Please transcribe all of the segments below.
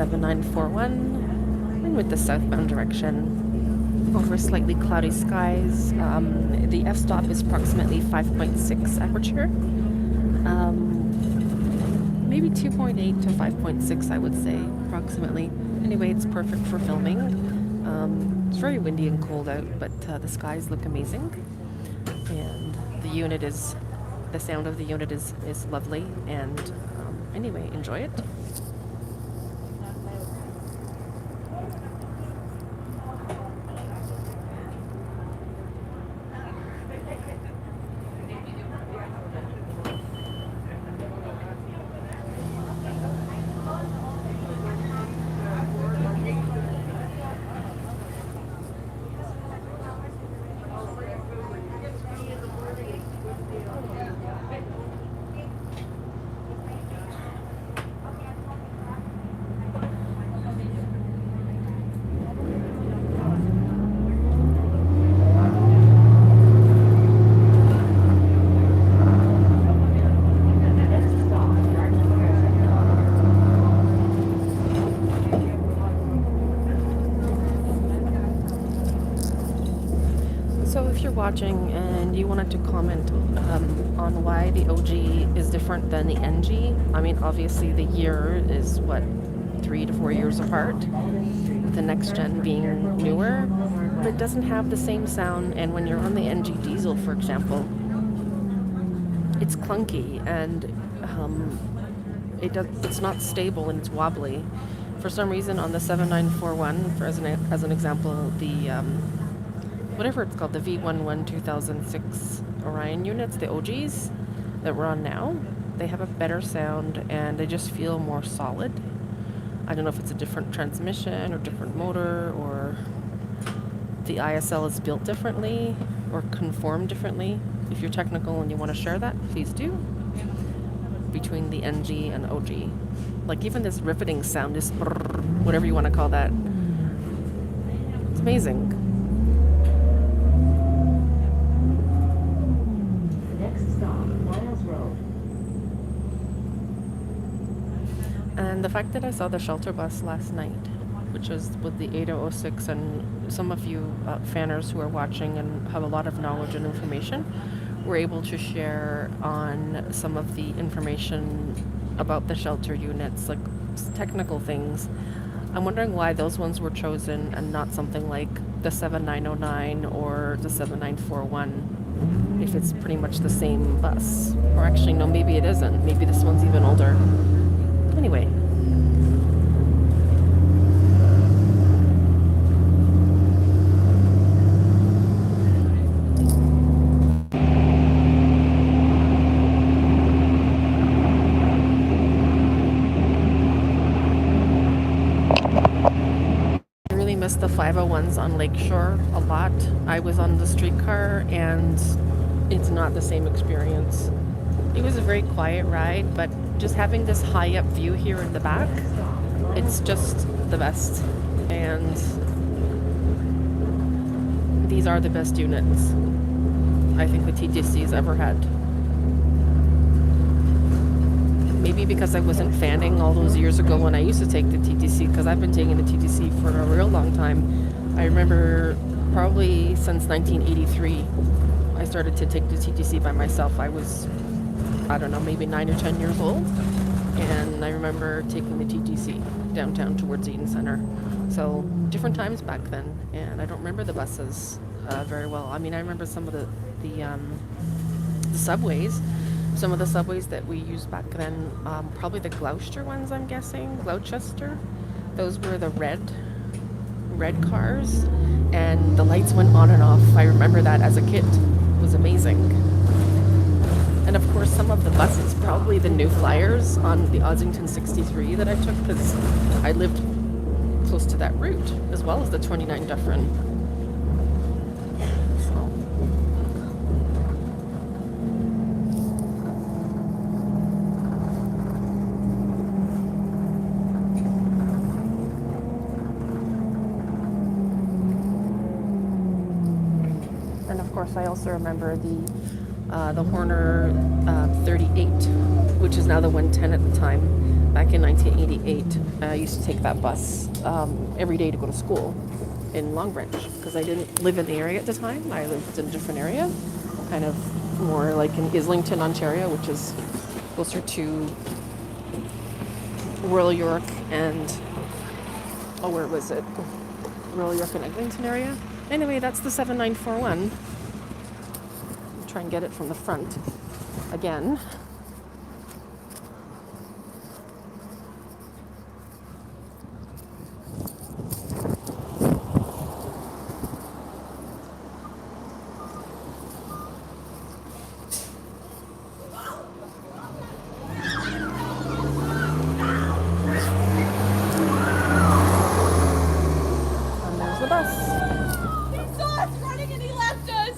7941 and with the southbound direction over slightly cloudy skies. The f-stop is approximately 5.6 aperture. Maybe 2.8 to 5.6, I would say, approximately. Anyway, it's perfect for filming. It's very windy and cold out, but the skies look amazing. And the sound of the unit is lovely. And anyway, enjoy it. So if you're watching and you wanted to comment on why the OG is different than the NG, I mean, obviously the year is, 3 to 4 years apart, with the next gen being newer, but it doesn't have the same sound. And when you're on the NG diesel, for example, it's clunky and it's not stable and it's wobbly. For some reason on the 7941, as an example, the whatever it's called, the V11 2006 Orion units, the OGs that we're on now, they have a better sound and they just feel more solid. I don't know if it's a different transmission or different motor, or the ISL is built differently or conformed differently. If you're technical and you want to share that, please do. Between the NG and OG. Like even this riveting sound, this whatever you want to call that. It's amazing. And the fact that I saw the shelter bus last night, which was with the 8006, and some of you fanners who are watching and have a lot of knowledge and information were able to share on some of the information about the shelter units, like technical things. I'm wondering why those ones were chosen and not something like the 7909 or the 7941, if it's pretty much the same bus. Or actually, no, maybe it isn't. Maybe this one's even older. Anyway. I really miss the 501s on Lakeshore a lot. I was on the streetcar and it's not the same experience. It was a very quiet ride, but just having this high up view here in the back, it's just the best. And these are the best units I think the TTC's ever had. Maybe because I wasn't fanning all those years ago when I used to take the TTC, because I've been taking the TTC for a real long time. I remember probably since 1983, I started to take the TTC by myself. I was, I don't know, maybe 9 or 10 years old, and I remember taking the TTC downtown towards Eaton Center. So different times back then, and I don't remember the buses very well. I mean, I remember some of the subways. Some of the subways that we used back then, probably the Gloucester ones, I'm guessing, Gloucester. Those were the red cars, and the lights went on and off. I remember that as a kid. It was amazing. And of course, some of the buses, probably the New Flyers on the Ossington 63 that I took, because I lived close to that route, as well as the 29 Dufferin. And of course, I also remember the Horner 38, which is now the 110 at the time, back in 1988. I used to take that bus every day to go to school in Long Branch because I didn't live in the area at the time. I lived in a different area, kind of more like in Islington, Ontario, which is closer to Royal York and, oh, where was it? Royal York and Eglinton area. Anyway, that's the 7941. I'll try and get it from the front again. And there's the bus. He saw us running and he left us.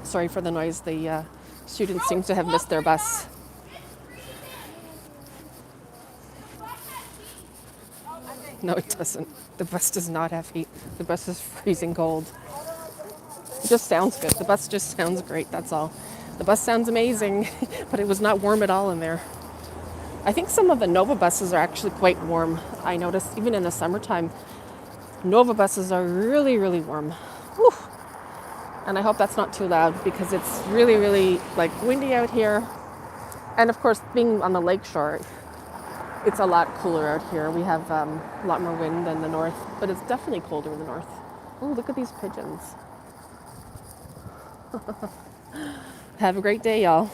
Sorry for the noise. The students seem to have missed their bus. No, it doesn't. The bus does not have heat. The bus is freezing cold. It just sounds good. The bus just sounds great, that's all. The bus sounds amazing, but it was not warm at all in there. I think some of the Nova buses are actually quite warm. I noticed even in the summertime, Nova buses are really, really warm. Whew. And I hope that's not too loud because it's really, really like windy out here. And of course, being on the lakeshore, it's a lot cooler out here. We have a lot more wind than the north, but it's definitely colder in the north. Oh, look at these pigeons. Have a great day, y'all.